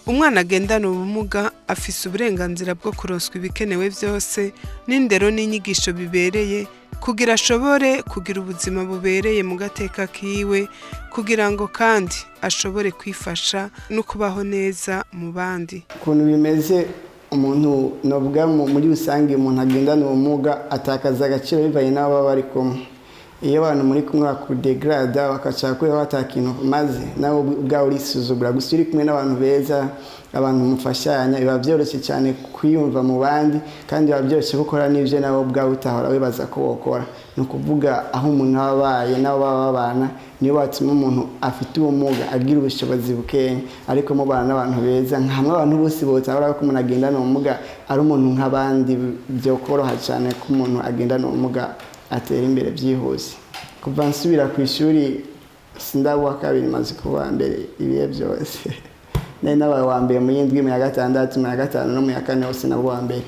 umwana agendana ubumuga afise uburenganzira bwo kuronswa ibikenewe byose n'indero n'inyigisho bibereye kugira ashobore kugira ubuzima bubereye mu gateka kiwe kugira ngo kandi ashobore kwifasha no kubaho neza mu bandi. Ukuntu bimeze umuntu nobwa muri rusange umuntu agendana ubumuga atakaza agaciro bivanye n'abo bari kumwe. Iyo abantu muri kumwe bakudegrada bakashaka ko batakintu maze nawe ubwawe urisuzugura gusa uri kumwe n'abantu beza abantu mufashanya biba byoroshye cyane kwiyumva mu bandi kandi biba byoroshye gukora n'ivyo nawe ubwawe utahora wibaza ko wokora. No kuvuga aho umuntu abaye nabo babana niyo batuma umuntu afite ubumuga agira ubushobozi bukenya ariko mu bana n'abantu beza nkamwe abantu bose botahora ko umuntu agendana ubumuga ari umuntu nk'abandi byo koroha cyane ko umuntu agendana ubumuga atera imbere byihuse. Kuva nsubira ku ishuri sindabuwa kabiri maze kuba mbere ibihe byose nari nabaye wa mbere mu yindwi mu ya gatandatu mu ya gatanu no mu ya kane hose nabo wa mbere.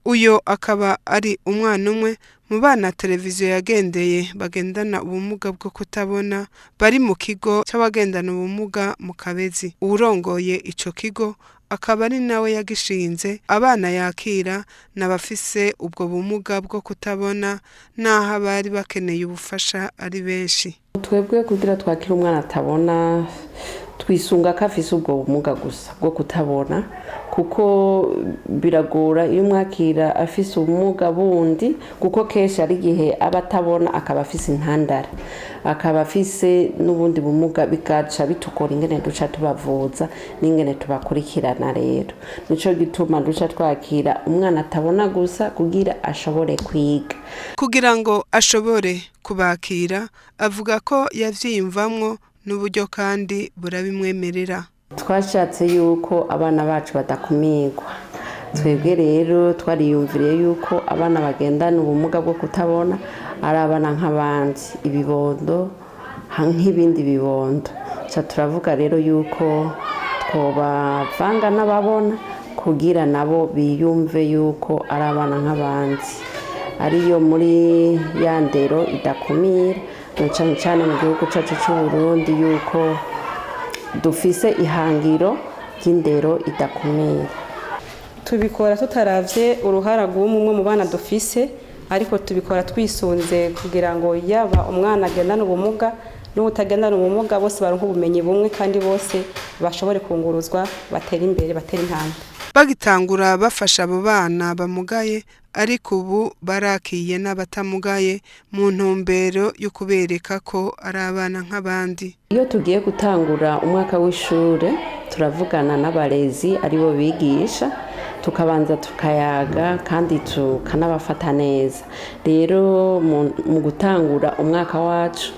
Uyo akaba ari umwana umwe mu bana televiziyo yagendeye bagendana ubumuga bwo kutabona bari mu kigo cy'abagendana ubumuga mu Kabezi. Urongoye ico kigo akaba ari nawe yagishinze abana yakira n'abafise ubwo bumuga bwo kutabona naho bari bakeneye ubufasha ari benshi. Twebwe kugira twakira umwana atabona twisunga ko afise ubwo bumuga gusa bwo kutabona kuko biragora iyo mwakira afise ubumuga bundi kuko kenshi ari gihe aba atabona akaba afise intandara akaba afise n'ubundi bumuga bigaca bitukora ingene duca tubavuza n'ingene tubakurikirana. Rero nico gituma duca twakira umwana atabona gusa kugira ashobore kwiga. Kugira ngo ashobore kubakira avuga ko yavyiyumvamwo n'uburyo kandi burabimwemerera. Twashatse yuko abana bacu badakumirwa. Twebwe rero twariyumviriye yuko abana bagendana ubumuga bwo kutabona ari abana nk'abandi ibibondo nk'ibindi bibondo. Turavuga rero yuko twobavanga n'ababona kugira nabo biyumve yuko ari abana nk'abandi. Ariyo muri ya ndero idakumira cyane mu gihugu cyacu cy'u Burundi yuko dufise ihangiro ry'indero idakumira. Tubikora tutaravye uruhara rw'umwe mu bana dufise ariko tubikora twisunze kugira ngo yaba umwana agendana ubumuga n'utagendana ubumuga bose baronka ubumenyi bumwe kandi bose bashobore kunguruzwa batera imbere batera intambwe. Bagitangura bafasha abo bana bamugaye ariko ubu barakiye n'abatamugaye mu ntumbero yo kubereka ko ari abana nk'abandi. Iyo tugiye gutangura umwaka w'ishure turavugana n'abarezi aribo bigisha tukabanza tukayaga kandi tukanabafata neza. Rero mu gutangura umwaka wacu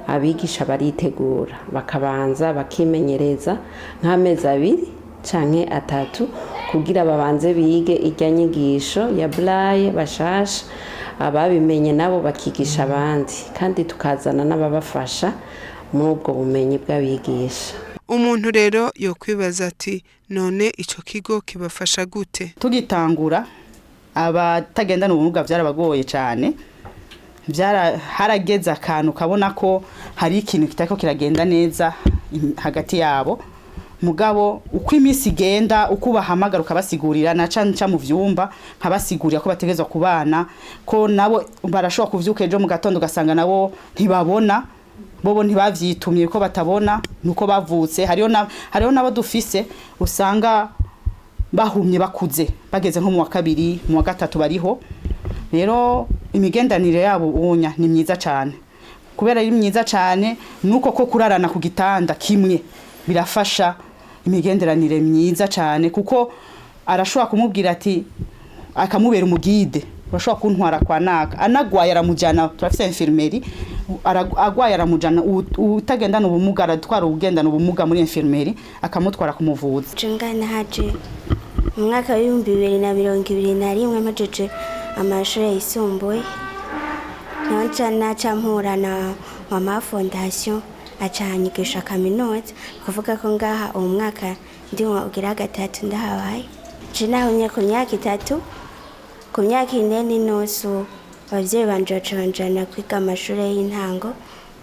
abigisha baritegura bakabanza bakimenyereza nk'amezi 2 canke 3 kugira babanze bige irya nyigisho ya braille bashasha ababimenye nabo bakigisha abandi kandi tukazana n'ababafasha muri ubwo bumenyi bw'abigisha. Umuntu rero yo kwibaza ati none ico kigo kibafasha gute? Tugitangura abatagendana ubumuga byarabagoye cyane harageze akantu kabona ko hari ikintu kitako kiragenda neza hagati yabo. Mugabo uko iminsi igenda uko bahamagara ukabasigurira na canca mu vyumba nkabasigurira ko bategezwa kubana ko nabo barashobora kuvyuka ejo mu gatondo gasanga nabo ntibabona bobo ntibavyitumye ko batabona nuko bavutse. Hariho nabo dufise usanga bahumye bakuze bageze nko mu wa 2 mu wa 3 bariho. Rero imigendanire yabo unya ni myiza cyane kubera ari myiza cyane nuko ko kurarana ku gitanda kimwe birafasha imigenderanire myiza cyane kuko arashobora kumubwira ati akamubera umugide bashobora kuntwara kwa naka anagwaye aramujana turafise infirmerie agwaye aramujana utagendana ubumuga aratwara ugendana ubumuga muri infirmerie akamutwara kumuvuza. Jungana haje mu mwaka wa 2021 majeje amashuri yisumbuye naca mpura na mama fondation acanyigisha kaminuza kuvuga ko ngaha uwo mwaka ndimo ugira 3 ndahabaye je nahonye ku myaka 3 ku myaka 4 n'intusu abavyeyi banje bacanjana kwiga amashuri y'intango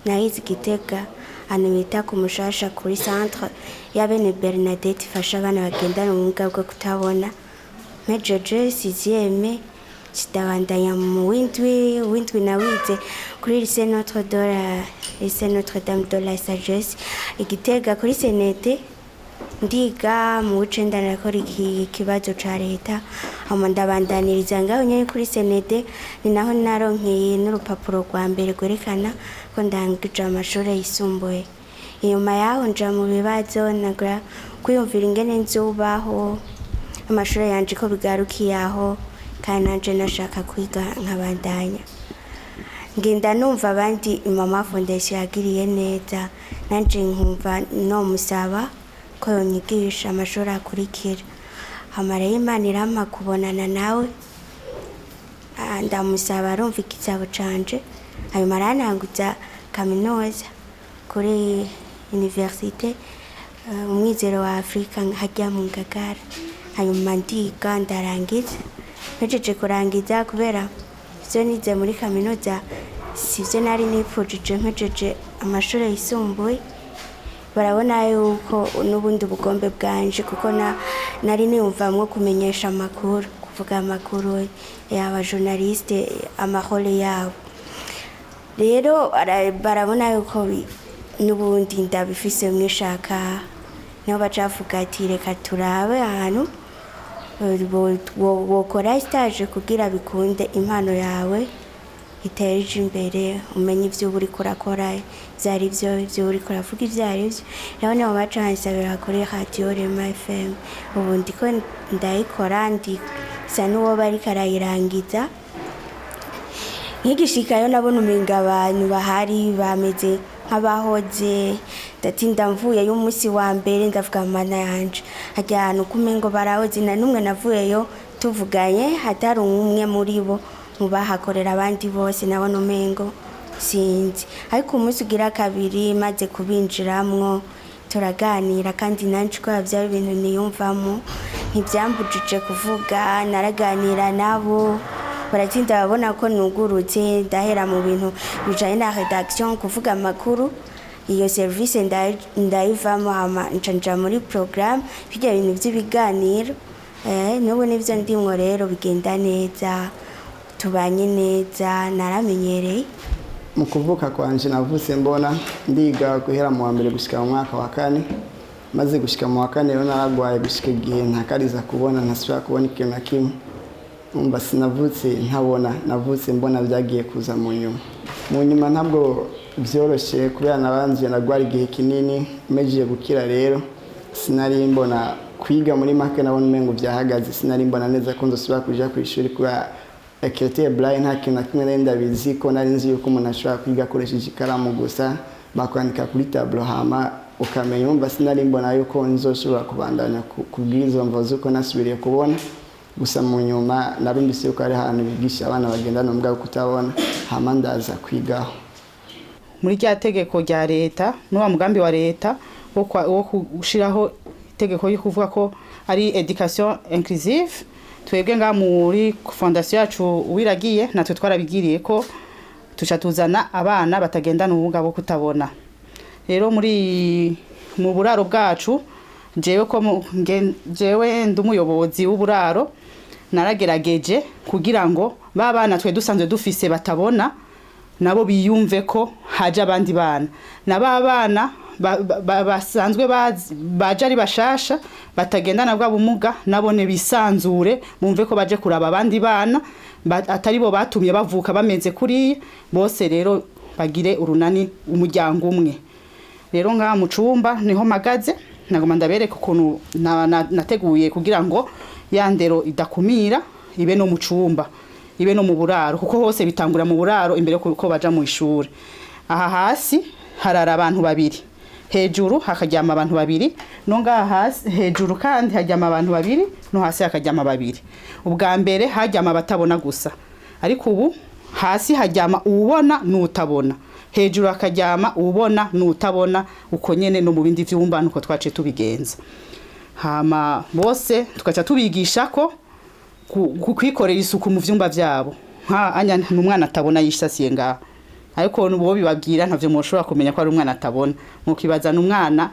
nahize Gitega ahantu bita ku Mushasha kuri centre ya bene Bernadette ifasha abana bagendana ubumuga bwo kutabona mpejeje 6e kidabandanya mu windwi nawize kuri lycée Notre Dame de la Sagesse Igitega kuri senete ndiga mu w'icenda nakora ikibazo ca leta hama ndabandaniriza ngaho nyene kuri senete ni naho naronkeye n'urupapuro rwa mbere rwerekana ko ndangije amashuri yisumbuye inyuma yaho nja mu bibazo nagura kwiyumvira ingene nzubaho amashuri yanje ko bigarukiye aho kandi nanje nashaka kwiga nkabandanya ngenda numva abandi Mama Foundation yagiriye neza nanje nkumva no musaba ko yonyigisha amashuri akurikira hamara y'Imana irampa kubonana nawe ndamusaba arumva igitabo canje hanyuma arantanguza kaminuza kuri universite umwizero wa Afrika hajya mu Ngagara hanyuma ndiga ndarangiza mpejeje kurangiza kubera ivyo nize muri kaminuza sivyo nari nipfujije mpejeje amashuri yisumbuye barabona yuko n'ubundi bugombe bwanje kuko nari niyumvamwo kumenyesha amakuru kuvuga amakuru y'aba journaliste amahole yabo rero barabona yuko n'ubundi ndabifise mwishaka niho bacavuga ati reka turabe ahantu wokora stage kugira bikunde impano yawe iteje imbere umenye ivyo uri kurakora vyari ivyo uri kuravuga ivyari ivyo rero niho bacansabira kuri radio Rema FM ubu ndiko ndayikora ndisa n'uwo bariko arayirangiza nkigishikayo nabona umenga abantu bahari bameze nk'abahoze ndatinda mvuye y'umunsi wa mbere ndavuga mana yanje hajya ahantu kumengo barahoze na numwe navuyeyo tuvuganye hatari umwe muri bo mubahakorera abandi bose nabona umengo sinzi ariko umunsi ugira kabiri maze kubinjiramwo turaganira kandi nanje ko bya bintu niyumvamo ntibyambujije kuvuga naraganira nabo baratinda babona ko nugurutse ndahera mu bintu bijanye na redaction kuvuga amakuru iyo service ndayivamo hama nca muri programme bijya ibintu by'ibiganiro n'ubu nivyo ndimwo rero bigenda neza tubanye neza naramenyereye mu kuvuka kwanje navutse mbona ndiga guhera mu wa mbere gushika mu mwaka wa 4 maze gushika mu wa 4 rero naragwaye gushika igihe ntakariza kubona ntasubira kubona ikintu na kimwe umva sinavutse ntabona navutse mbona byagiye kuza mu nyuma ntabwo byoroshye kubera nabanje nagwara igihe kinini mejiye gukira rero sinari mbona kwiga muri make nabona umengo byahagaze sinari mbona neza ko nzosubira kuja ku ishuri kubera ekete Brian nta kintu na kimwe nenda bizi ko nari nzi yuko umuntu ashobora kwiga akoresheje ikaramu gusa bakwandika kuri tableau hama ukamenya umva sinari mbona yuko nzoshobora kubandanya kubwizo mvuze uko nasubiriye kubona gusa mu nyuma narumvise yuko ari ahantu bigisha abana bagendana ubumuga bwo kutabona hama ndaza kwigaho muri rya tegeko rya leta n'uwa mugambi wa leta wo gushiraho itegeko yo kuvuga ko ari education inclusive twebwe nga muri fondation yacu wiragiye natwe twarabigiriye ko tuca tuzana abana batagendana ubumuga bwo kutabona rero mu buraro bwacu jewe ndumuyobozi w'uburaro naragerageje kugira ngo babana twe dusanzwe dufise batabona nabo biyumve ko haje abandi bana nababana basanzwe baje ari bashasha batagendana bwa bumuga nabone bisanzure bumve ko baje kuraba abandi bana atari bo batumye bavuka bameze kuri bose rero bagire urunani umuryango umwe rero nga mu cumba niho magaze nagoma ndabereka ukuntu nateguye kugira ngo yandero idakumira ibe no mu cumba ibe no mu buraro kuko hose bitangura mu buraro imbere ko baja mu ishuri aha hasi harara abantu babiri hejuru hakaryama abantu babiri no ngaha hasi hejuru kandi haryama abantu babiri no hasi hakaryama babiri ubwa mbere haryama abatabona gusa ariko ubu hasi haryama ubona n'utabona hejuru hakaryama ubona n'utabona uko nyene no mu bindi vyumba nuko twace tubigenza hama bose tukaca tubigisha ko kwikorera isuku mu vyumba vyabo nka anya n'umwana atabona yishasiye ngaha ariko nubo bibabwira ntavyo mushobora kumenya ko ari umwana atabona mukibazana umwana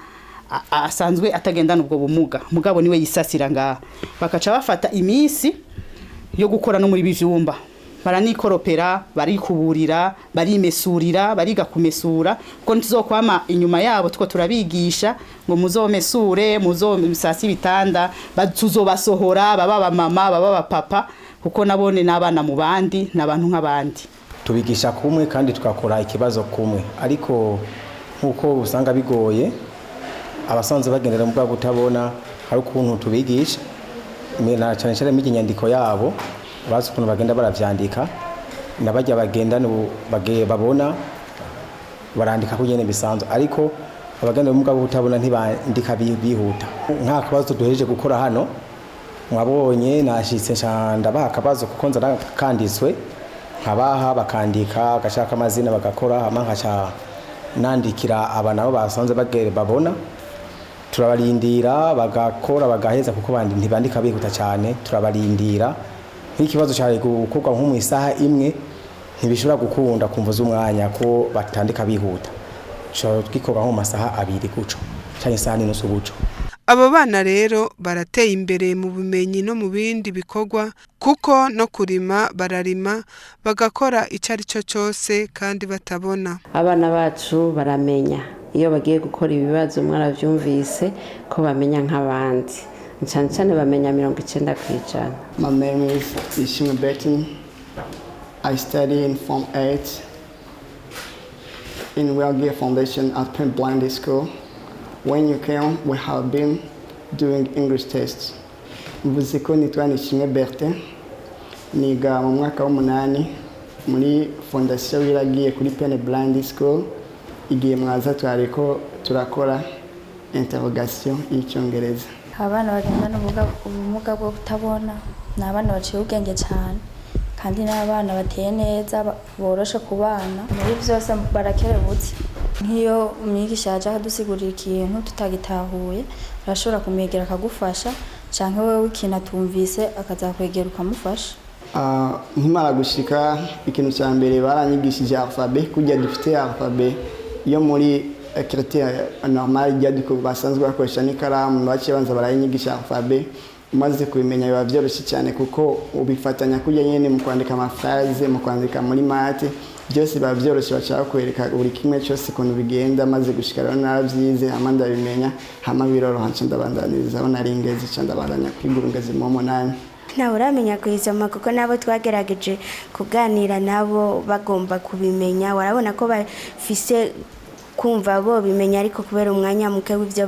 asanzwe atagendana ubwo bumuga mugabo niwe yisasira ngaha bakaca bafata iminsi yo gukora no muri bivyumba baranikoropera barikuburira barimesurira bariga kumesura ko ntizokwama inyuma yabo tuko turabigisha ngo muzomesure muzomsasi bitanda tuzobasohora baba mama baba papa kuko nabone nabana mu bandi nabantu nk'abandi tubigisha kumwe kandi tukakora ikibazo kumwe ariko nkuko usanga bigoye abasanzwe bagendera mu bwa kutabona hari ukuntu tubigisha na cyane cyane mu nyandiko yabo bazi ukuntu bagenda baravyandika nabajya bagenda babona barandika ko nyene bisanzwe ariko abagenda mu bwa kutabona ntibandika bihuta nka kabazo duhereje gukora hano mwabonye nashitse cyanda bakabazo kuko nzara kanditswe nkabaha bakandika gashaka amazina bagakora amankaca nandikira abana bo basanze babona turabarindira bagakora bagaheza kuko bandi ntibandika bihuta cyane turabarindira nk'ikibazo cyari gukorwa nko mu isaha imwe ntibishobora gukunda kumvuza umwanya ko batandika bihuta cyo gikorwa nko mu masaha 2 guco cyane isaha n'inusu guco. Abo bana rero barateye imbere mu bumenyi no mu bindi bikorwa kuko no kurima bararima bagakora icari cyo cyose kandi batabona. Abana bacu baramenya iyo bagiye gukora ibibazo mwaravyumvise ko bamenya nk'abandi cyane bamenya 90%. My name is Idakumira. I study in Form 8 in Wellgear Foundation at Penn Blind School. When you came, we have been doing English tests. Mvuze ko nitwa Idakumira, niga mu mwaka w'8 muri Fondation Wellgear kuri Penn Blind School. Igihe mwaza twariko turakora interrogation y'icyongereza. Abana bagendana ubumuga bwo kutabona ni abana baciye ubwenge cyane kandi n'abana bateye neza boroshe kubana muri byose barakerebutse. Nk'iyo umwigisha yaje akadusigurira ikintu tutagitahuye arashobora kumwegera akagufasha canke wewe ikintu atumvise akazakwegera ukamufasha. Nkimara gushika ikintu cya mbere baranyigishije alphabet kujya dufite alphabet yo muri critère normal y'adiko basanzwe bakoresha n'ikaramu baciye banza barayinyigisha alphabet umaze kubimenya biba byoroshye cyane kuko ubifatanya kujya nyene mu kwandika amaphrase mu kwandika muri mate byose biba byoroshye bashaka kwereka buri kimwe cyose ukuntu bigenda maze gushika rero naravyize amanda bimenya hama biroroha ndabandaniriza naringeze ndabandanya kwigurungeze mu 8. Nawe uramenya kuyisoma kuko nabo twagerageje kuganira nabo bagomba kubimenya warabona ko bafise kumva bo bimenya ariko kubera umwanya muke w'ivyo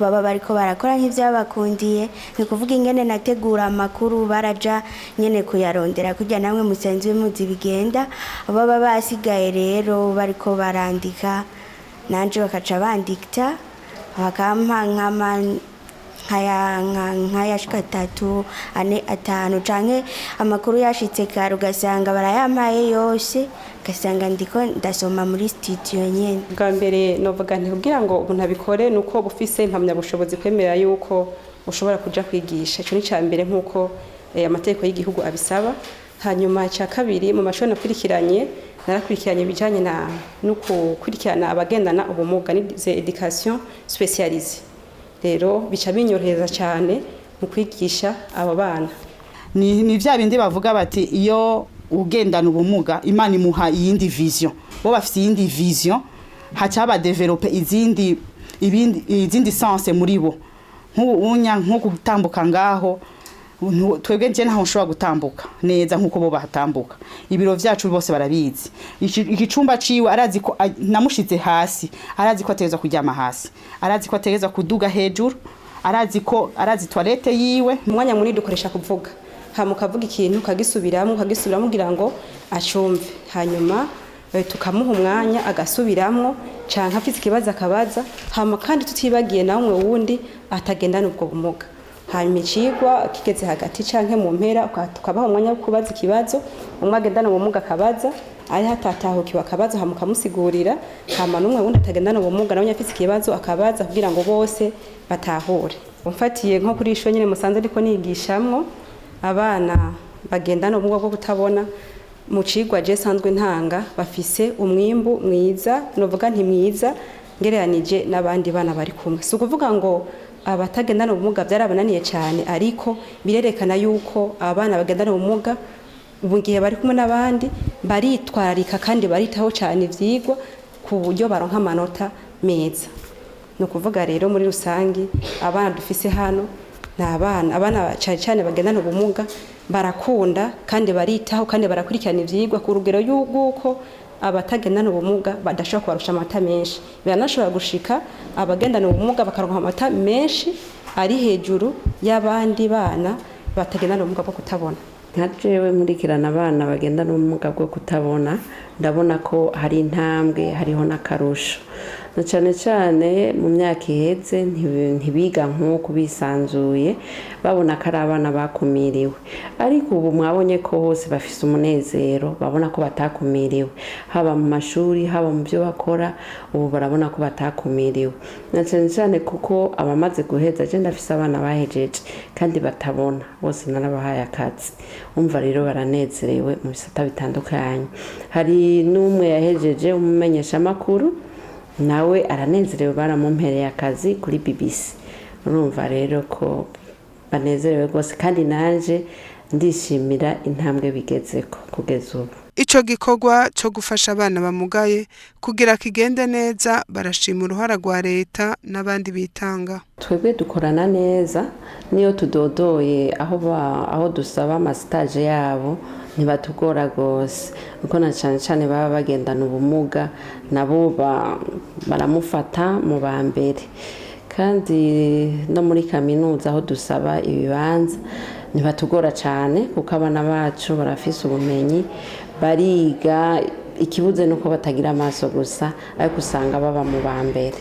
baba bariko barakora nk'ivyo bakundiye ni kuvuga ingene nategura amakuru baraja nyene kuyarondera kujya namwe musenzi muzi bigenda baba basigaye rero bariko barandika nanje bakaca bandikta bakampa nkaya shika 3 ane 5 canke amakuru yashitse kare ugasanga barayampaye yose gasanga ndiko ndasoma muri studio nyene. Bwa mbere novuga nti kugira ngo umuntu abikore nuko bufise impamya bushobozi kwemera yuko ushobora kuja kwigisha ico ni ca mbere nkuko amategeko y'igihugu abisaba. Hanyuma ca kabiri mu mashuri nakurikiranye narakurikiranye bijanye no kukurikirana abagendana ubumuga ni education spécialisée. Rero bica binyoroheza cyane mu kwigisha abo bana. Ni vya bindi bavuga bati iyo ugendana ubumuga Imana imuha iyindi vision bo bafite iyindi vision haca ba developer izindi sens muri bo nko gutambuka ngaho twebwe nje ntaho nshobora gutambuka neza nkuko bo batambuka. Ibiro vyacu bose barabizi ikicumba ciwe arazi ko namushize hasi arazi ko ategeza kujyama hasi arazi ko ategeza kuduga hejuru arazi toilette yiwe. Umwanya muri dukoresha kuvuga hamukavuga ikintu kagisubiramo kugira ngo acumve hanyuma tukamuha umwanya agasubiramo canka afite ikibazo akabaza hama kandi tutibagiye namwe wundi atagendana ubwo bumuga. Hanyuma icigwa kigeze hagati canke mu mpera tukabaha umwanya wo kubaza ikibazo umwe agendana ubumuga akabaza ari hatatahukiwe akabazo hamukamusigurira hama numwe wundi atagendana ubumuga nawe afite ikibazo akabaza kugira ngo bose batahure. Umfatiye nko kuri isho nyine musanze ariko nigishamwo abana bagendana ubumuga bwo kutabona mu cigwa je sanzwe ntanga bafise umwimbu mwiza novuga nti mwiza ngereranije n'abandi bana bari kumwe si ukuvuga ngo abatagendana ubumuga byarabananiye cyane ariko birerekana yuko abana bagendana ubumuga ubu gihe bari kumwe n'abandi baritwararika kandi baritaho cyane ivyigwa ku buryo baronka amanota meza no kuvuga rero muri rusangi abana dufise hano abana cyane bagendana ubumuga barakunda kandi baritaho kandi barakurikirana ivyigwa ku rugero y'uko abatagendana ubumuga badashobora kubarusha amata menshi biranashobora gushika abagendana ubumuga bakaronka amata menshi ari hejuru y'abandi bana batagendana ubumuga bwo kutabona. Nka jewe nkurikirana abana bagendana ubumuga bwo kutabona ndabona ko hari intambwe hariho n'akarusho na cyane mu myaka iheze ntibiga nk'uko bisanzuye babona ko ari abana bakumiriwe ariko ubu mwabonye ko hose bafise umunezero babona ko batakumiriwe haba mu mashuri haba mu byo bakora ubu barabona ko batakumiriwe na cyane kuko abamaze guheza je ndafise abana bahejeje kandi batabona bose narabahaye akazi umva rero baranezerewe mu bisata bitandukanye hari n'umwe yahejeje umumenyesha makuru nawe aranezerewe baramumpereye akazi kuri BBC urumva rero ko banezerewe rwose kandi nanje ndishimira intambwe bigezeko kugeza ubu. Ico gikorwa cyo gufasha abana bamugaye kugira kigende neza barashima uruhara rwa leta n'abandi bitanga. Twebwe dukorana neza niyo tudodoye aho dusaba amastage yabo ntibatugora gose uko na cyane baba bagendana ubumuga nabo baramufata mu bambere kandi no muri kaminuza aho dusaba ibibanza ntibatugora cyane kuko abana bacu barafise ubumenyi bariga ikibuze nuko batagira amaso gusa ariko usanga baba mu bambere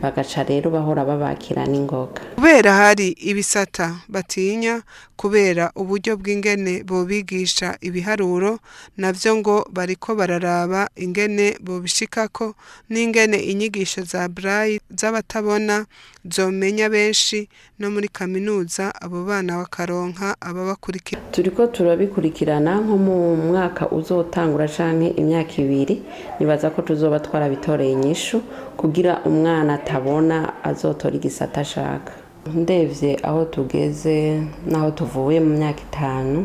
bagaca rero bahora babakira n'ingoga kubera hari ibisata batinya kubera uburyo bw'ingene bo bigisha ibiharuro navyo ngo bariko bararaba ingene bo bishikako n'ingene inyigisho za braille z'abatabona zomenya benshi no muri kaminuza abo bana bakaronka ababakurikira. Turiko turabikurikirana nko mu mwaka uzotangura canke imyaka 2 nibaza ko tuzoba twarabitoreye inyishu kugira umwana atabona azotora igisata ashaka. Ndevye aho tugeze naho tuvuye mu myaka 5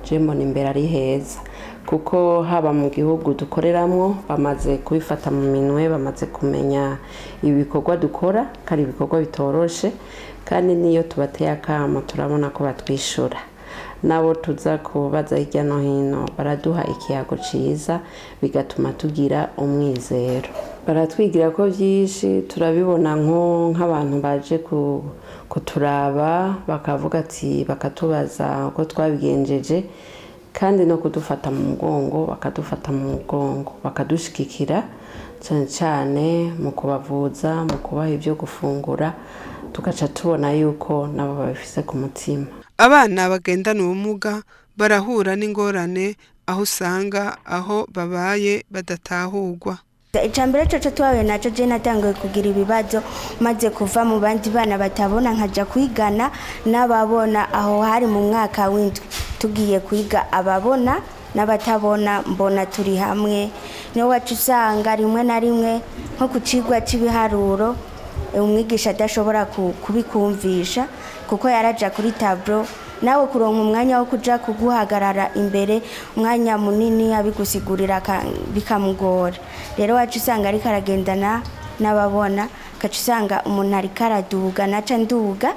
je mbona imbere ari heza kuko haba mu gihugu dukoreramwo bamaze kubifata mu minwe bamaze kumenya ibikorwa dukora kandi ibikorwa bitoroshe kandi niyo tubateye akamo turabona ko batwishura nabo tuza kubaza hirya no hino baraduha ikiyago ciza bigatuma tugira umwizero baratwigira ko byinshi turabibona nk'abantu baje kuturaba bakavuga ati bakatubaza uko twabigenjeje kandi no kudufata mu mugongo bakadufata mu mugongo bakadushikikira cyane mu kubavuza mu kubaha ibyo gufungura tugaca tubona yuko nabo babifise ku mutima. Abana bagendana ubumuga barahura n'ingorane aho usanga aho babaye badatahurwa. Icambere cyo twawe naco je natangiye kugira ibibazo maze kuva mu bandi bana batabona nkaja kwigana n'ababona aho hari mu mwaka w'indwi tugiye kwiga ababona n'abatabona mbona turi hamwe niyo wacu usanga rimwe na rimwe nko ku cigwa cy'ibiharuro umwigisha adashobora kubikumvisha kuko yaraja kuri tableau nawe kuronka umwanya wo kuja kuguhagarara imbere umwanya munini abigusigurira bikamugora rero wacu usanga ari karagendana n'ababona kacu usanga umuntu ari karaduga naca nduga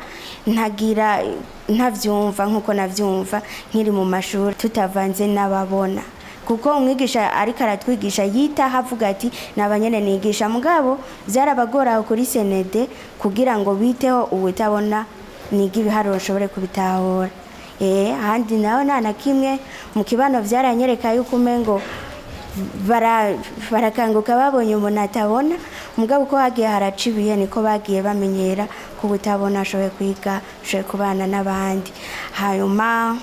ntavyumva nkuko navyumva nkiri mu mashuri tutavanze n'ababona kuko umwigisha ari karatwigisha yita havuga ati nabanyene nigisha mugabo zarabagora kuri senede kugira ngo biteho ubutabona nigi biharuro nshobore kubitahura handi naho nta kimwe mu kibano vyaranyereka yuko umengo barakanguka babonye umuntu atabona mugabo uko hagiye haracibiye niko bagiye bamenyera ko ubutabona ashoboye kwiga ashoboye kubana n'abandi hanyuma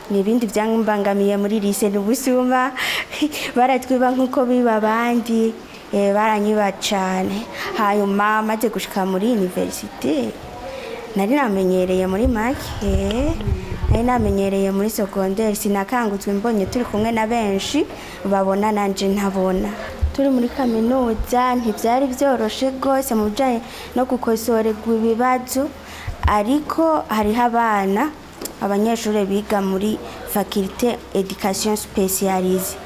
nibindi byangambangamiye muri lycée n'ubusuma baratwiba nkuko biba abandi baranyiba cyane hanyuma maze gushika muri université nari namenyereye muri make nari namenyereye muri secondaire sinakangutswe mbonye turi kumwe na benshi babona nanje ntabona turi muri kaminuza ntibyari byoroshe rwose mu bijyanye no gukosorerwa ibibazo ariko hariho abanyeshuri biga muri faculté education spécialisée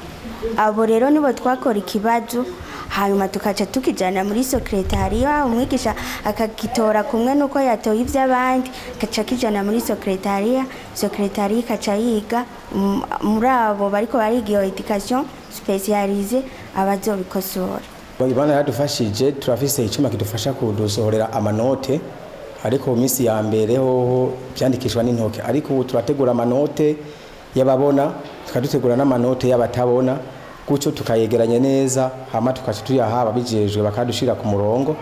abo rero nibo twakora ikibazo hanyuma tukaca tukijana muri secretariat umwigisha akagitora kumwe nuko yatoye iby'abandi kaca kijana muri secretariat kaca yiga muri abo bariko bariga education spécialisée abazobikosora. Ibana yadufashije turafise icyuma kidufasha kudusohorera amanote ariko mu minsi ya mbere ho byandikishwa n'intoke ariko ubu turategura amanote y'ababona tukadutegura n'amanote y'abatabona gucyo tukayegeranya neza hama tukaca tuyahaba bijejwe bakadushira ku murongo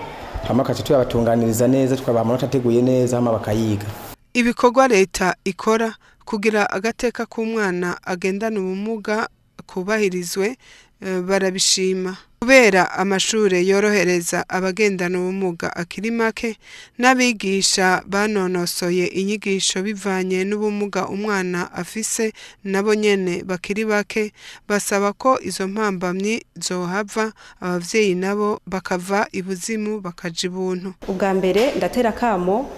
hama kaca tuyabatunganiriza neza tukabaha amanota ateguye neza hama bakayiga. Ibikorwa leta ikora kugira agateka k'umwana agendana ubumuga kubahirizwe barabishima kubera amashure yorohereza abagendana ubumuga akiri make n'abigisha banonosoye inyigisho bivanye n'ubumuga umwana afise nabo nyene bakiri bake basaba ko izo mpambamyi zohava abavyeyi nabo bakava ibuzimu bakaja ibuntu. Ubwa mbere ndatera kamo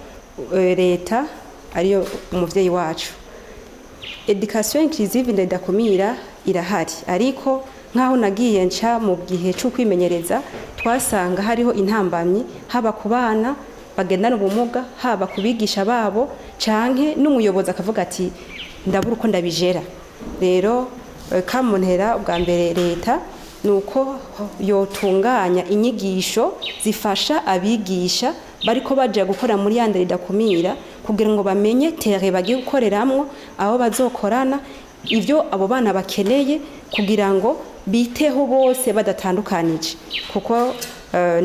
leta ariyo umuvyeyi wacu. Education inclusive Idakumira irahari ariko nkaho nagiye nca mu gihe cyo kwimenyereza twasanga hariho intambamyi haba ku bana bagendana ubumuga haba kubigisha babo canke n'umuyobozi akavuga ati ndabura uko ndabijera. Rero kamuntera ubwa mbere leta nuko yotunganya inyigisho zifasha abigisha bariko baje gukora muri yandere Idakumira kugira ngo bamenye tere bagiye gukoreramwo aho bazokorana ivyo abo bana bakeneye kugira ngo biteho bose badatandukanije kuko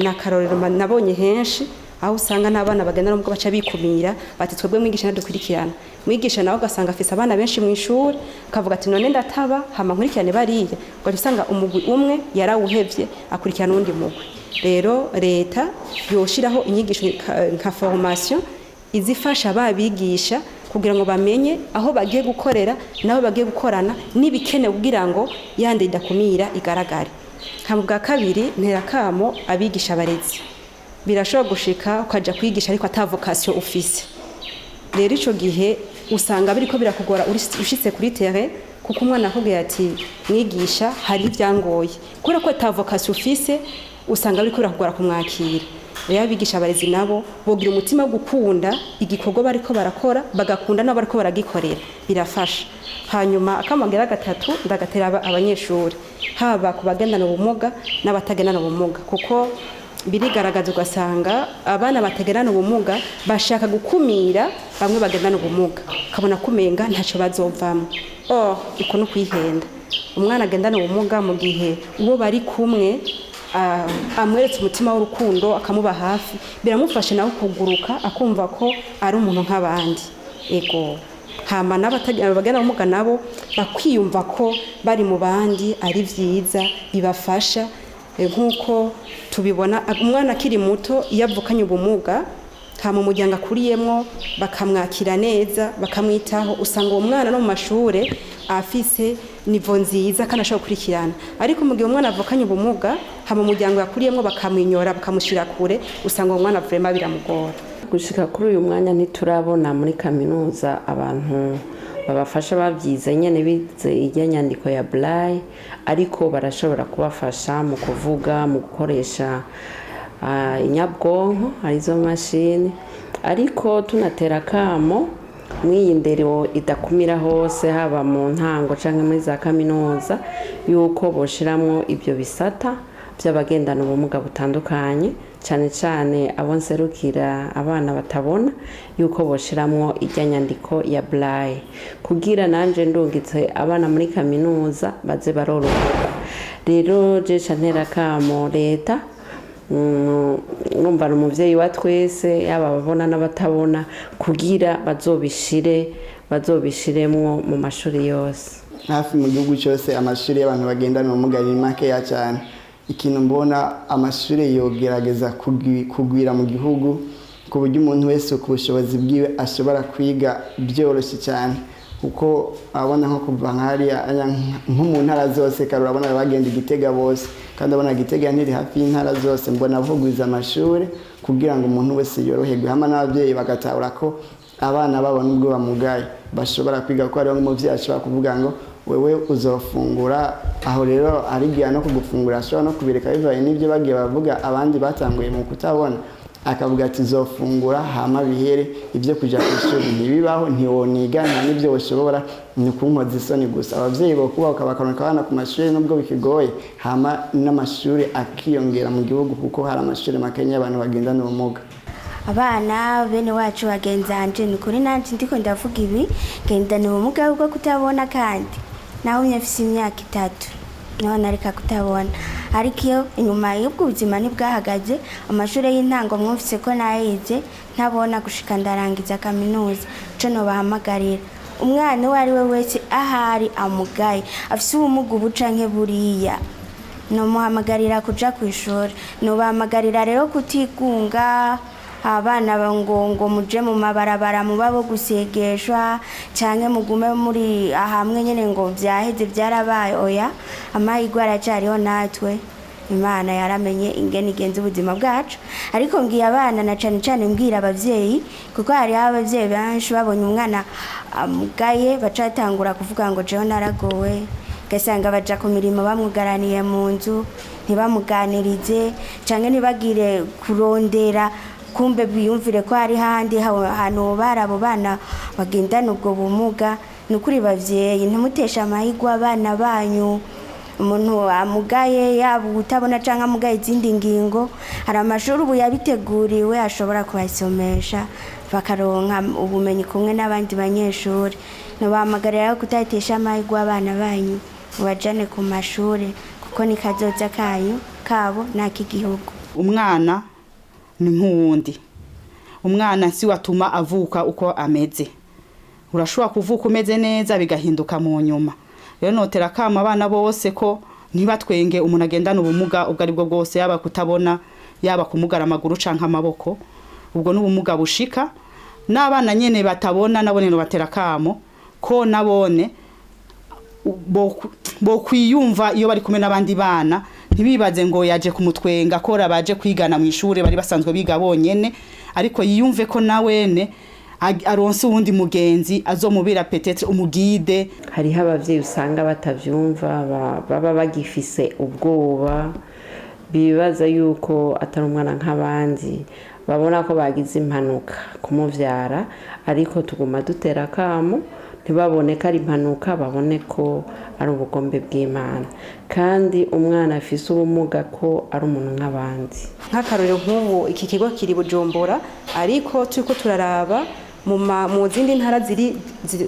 na karorero nabonye henshi aho usanga n'abana bagendana n'ubwo baca bikumira bati twebwe mwigisha nadukurikirana mwigisha nawe ugasanga afise abana benshi mu ishuri akavuga ati none ndataba hama nkurikirane bariya ngo usanga umugwi umwe yarawuhevye akurikirana undi mugwi. Rero leta yoshiraho inyigisho nka formation izifasha babigisha kugira ngo bamenye aho bagiye gukorera nabo bagiye gukorana n'ibikene kugira ngo yande Idakumira igaragare. Bwa kabiri ntera kamo abigisha abarezi birashobora gushika ukaja kwigisha ariko ata vocation ufise. Rero ico gihe usanga biriko birakugora ushitse kuri terrain kuko umwana akubwiye ati mwigisha hari ibyangoye kubera ko ata vocation ufise usanga biriko birakugora kumwakira. Rero abigisha abarezi nabo bogira umutima wo gukunda igikorwa bariko barakora bagakunda nabo bariko baragikorera birafasha. Hanyuma akamagera gatatu ndagatera abanyeshuri haba kubagendana ubumuga n'abatagendana ubumuga kuko birigaragaza ugasanga abana batagendana ubumuga bashaka gukumira bamwe bagendana ubumuga kabona kumenga ntaco bazovamo. Iko no kwihenda umwana agendana ubumuga mu gihe uwo bari kumwe amweretse umutima w'urukundo akamuba hafi biramufasha nawe kuguruka akumva ko ari umuntu nk'abandi. Ego hama n'abagenda ubumuga nabo bakwiyumva ko bari mu bandi ari vyiza bibafasha nkuko tubibona umwana akiri muto yavukanye ubumuga hama umuryango akuriyemwo bakamwakira neza bakamwitaho usanga uwo mwana no mu mashure afise nivo nziza kandi ashobora gukurikirana ariko mu gihe umwana avukanye ubumuga hama umuryango yakuriyemwo bakamwinyora bakamushira kure usanga uwo mwana vraiment biramugora. Gushika kuri uyu mwanya ntiturabona muri kaminuza abantu babafasha bavyize nyene bize ijya nyandiko ya Braille ariko barashobora kubafasha mu kuvuga mu gukoresha inyabwonko arizo mashini ariko tunatera kamo mw'iyi ndero Idakumira hose haba mu ntango canke muri za kaminuza yuko boshiramwo ibyo bisata by'abagendana ubumuga butandukanye cyane cyane abo nserukira abana batabona yuko boshiramwo ijya nyandiko ya Braille kugira nanje ndungitse abana muri kaminuza baze baroroka. Rero je ntera kamo leta numva umuvyeyi wa twese yaba babona n'abatabona kugira bazobishiremwo mu mashuri yose. Hafi mu gihugu cyose amashuri y'abantu bagendana ubumuga ni makeya cyane. Ikintu mbona amashuri yogerageza kugwira mu gihugu ku buryo umuntu wese ku bushobozi bwiwe ashobora kwiga byoroshye cyane kuko abona nko kuva nk'hariya nko mu ntara zose kare urabona bagenda Igitega bose kandi abona Igitega ntiri hafi y'intara zose mbona avugwiza amashuri kugira ngo umuntu wese yoroherwe hama n'ababyeyi bagatahura ko abana babo nubwo bamugaye bashobora kwiga ko hariho nk'umuvyeyi ashobora kuvuga ngo wewe uzofungura aho rero arigiye no kugufungura ashobora no kubireka bivaye n'ibyo bagiye bavuga abandi batanguye mu kutabona akavuga ati zofungura hama bihere ibyo kuja kw'ishuri ntibibaho ntiwoniga nta n'ibyo bashobora ni kunkoza isoni gusa abavyeyi bo kuba bakabakaronka abana ku mashuri nubwo bikigoye hama n'amashuri akiyongera mu gihugu kuko hari amashuri makenya abantu bagendana ubumuga. Abana bene wacu bagenzanje ni kuri nanje ndiko ndavuga ibi gendana ubumuga bwo kutabona kandi naho nyafise imyaka 3 naho nareka kutabona ariko iyo inyuma y'ubwo buzima nibwahagaze amashuri y'intango mwumvise ko nayize ntabona gushika ndarangiza kaminuza cyo no bahamagarira umwana wari we wese ahari amugaye afise ubumuga ubucanke buriya no muhamagarira kuja kw'ishuri no bahamagarira rero kutigunga abana bangongo muje mu mabarabara mubabo gusegeshwa canke mugume muri ahamwe nyene ngo vyaheze byarabaye oya amahirwe aracariho natwe Imana yaramenye ingene igenza ubuzima bwacu ariko ngiye abana na cane mbwira abavyeyi kuko hari abavyeyi benshi babonye umwana amugaye bacatangura kuvuga ngo jewe naragowe gasanga baja ku mirimo bamwugaraniye mu nzu ntibamuganirize canke ntibagire kurondera kumbe biyumvire ko hari handi hano barabo bana bagendana ubwo bumuga nukuri bavyeyi ntimutesha amahirwe abana banyu umuntu amugaye yaba utabona canke amugaye izindi ngingo hari amashuri ubu yabiteguriwe ashobora kubasomesha bakaronka ubumenyi kumwe n'abandi banyeshuri no bahamagarira kutatesha amahirwe abana banyu bajane ku mashuri kuko ni kazoza kayo kabo n'ak'igihugu. Umwana ni nk'uwundi umwana si watuma avuka uko ameze urashobora kuvuka umeze neza bigahinduka mu nyuma rero notera kama abana bose ko ntibatwenge umuntu agendana ubumuga ubwo aribwo bwose yaba kutabona yaba kumugara amaguru canke amaboko ubwo n'ubumuga bushika n'abana nyene batabona nabone no batera kamo ko nabone bo kwiyumva iyo bari kumwe n'abandi bana ntibibaze ngo yaje kumutwenga kora baje kwigana mu ishuri bari basanzwe biga bonyene ariko yiyumve ko nawene aronse uwundi mugenzi azomubira peut-être umugide. Hariho abavyeyi usanga batavyumva baba bagifise ubwoba bibaza yuko atari umwana nk'abandi babona ko bagize impanuka kumuvyara ariko tuguma dutera kamo ntibabone ko ari impanuka babone ko ari ubugombe bw'Imana kandi umwana afise ubumuga ko ari umuntu nk'abandi. Nk'akarorero nk'ubu iki kigo kiri Bujumbura ariko turiko turaraba mu zindi ntara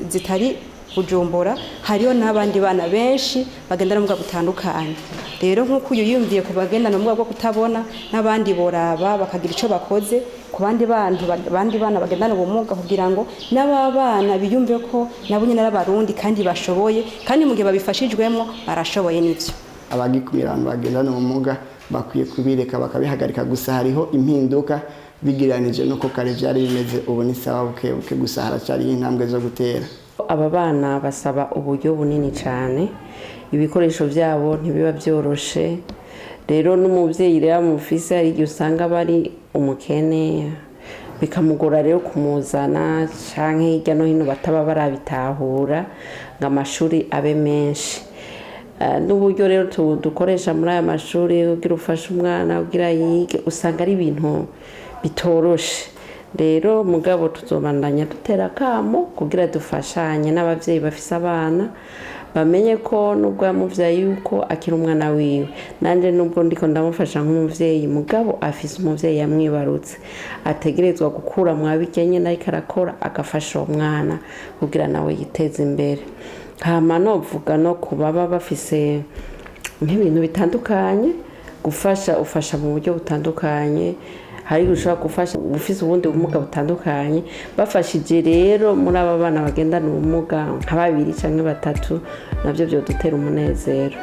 zitari Bujumbura hariyo n'abandi bana benshi bagendana n'ubumuga butandukanye rero nk'uko yumviye ku bagendana n'ubumuga bwo kutabona n'abandi boraba bakagira ico bakoze ku bandi bana bagendana ubumuga kugira ngo n'ababana biyumve ko nabo nyine n'abarundi kandi bashoboye kandi mu gihe babifashijwemo barashoboye n'ivyo. Abagikumira abantu bagendana ubumuga bakwiye kubireka bakabihagarika gusa hariho impinduka bigiranije nuko kare byari bimeze ubu ni sawa buke gusa haracari intambwe zo gutera. Aba bana basaba uburyo bunini cyane ibikoresho byabo ntibiba byoroshe rero n'umuvyeyi rero mufise ari igihe usanga bari umukene bikamugora rero kumuzana canke hirya no hino bataba barabitahura ngo amashuri abe menshi n'uburyo rero dukoresha muri aya mashuri kugira ufashe umwana kugira yige usanga ari ibintu bitoroshe rero mugabo tuzobandanya dutera kamo kugira dufashanye n'abavyeyi bafise abana bamenye ko nubwo yamuvyaye yuko akiri umwana wiwe nanje nubwo ndiko ndamufasha nk'umuvyeyi mugabo afise umuvyeyi yamwibarutse ategerezwa gukura mwabikenye nayo karakora agafasha umwana kugira nawe yiteze imbere. Hama novuga no kubaba bafise nk'ibintu bitandukanye ufasha mu buryo butandukanye hari gushaka gufasha ufise ubundi bumuga butandukanye bafashije rero muri aba bana bagendana ubumuga nka 2 canke 3 navyo byo dutera umunezero.